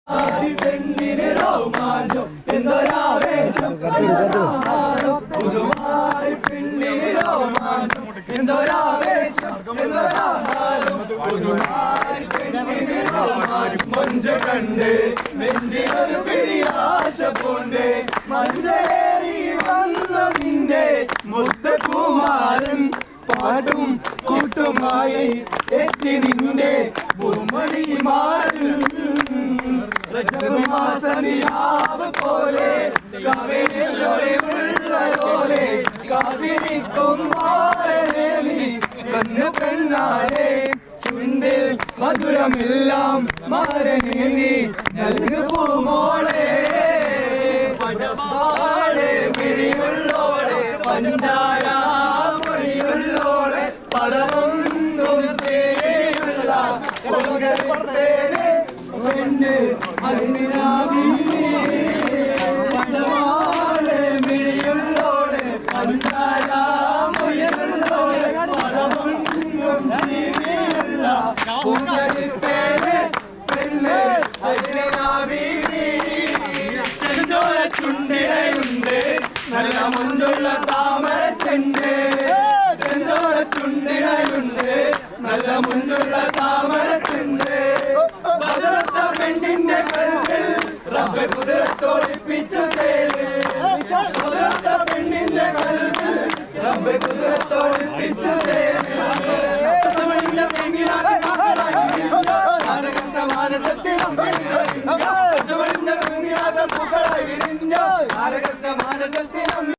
പെണ്ണിന് രോമാഞ്ചം എന്തൊരാവേശം പുതുമായി പെണ്ണിന് രോമാഞ്ചം എന്തൊരാവേശം പുതുമായി പെണ്ണിന് രോമാഞ്ചം മഞ്ച കണ്ട് നെഞ്ചിലൊരു പിടിയാശ പോണ്ട് മഞ്ചേരി വന്നു നിന്റെ മുത്തകുമാരൻ പാട്ടും കൂട്ടുമായി എത്തി നിന്റെ പൂമണി മാറും മാസനിലാവ് പോലെ കവിളോലെ കാതിരിക്കും കണ്ണു പെണ്ണാരെ ചുണ്ടിൽ മധുരമെല്ലാം മാരനെ നീ നൽകു പൂമോളെ പടപാടെ മിഴിയുള്ളോളെ പഞ്ചാര മൊഴിയുള്ളോളെ പദമൊന്നും തേയുള്ള പെണ്ണ് പടവാളെ മിഴിയുള്ളോളെ പഞ്ചാര മൊഴിയുള്ളോളെ പദമൊന്നും തേയുള്ള പെണ്ണ് ചെഞ്ചോര ചുണ്ടിടയുണ്ട് നല്ല മുഞ്ചുള്ള താമര ചെണ്ട് ചെഞ്ചോര ചുണ്ടിടയുണ്ട് നല്ല മുഞ്ചുള്ള താമര ചെണ്ട് ബദറത്ത പെണ്ണിന്റെ കൽവിൽ റബ്ബ് കുതിരത്തോടിപ്പിച്ചു തേര് ബദറത്ത പെണ്ണിന്റെ കൽവിൽ റബ്ബ് കുതിരത്തോടിപ്പിച്ചു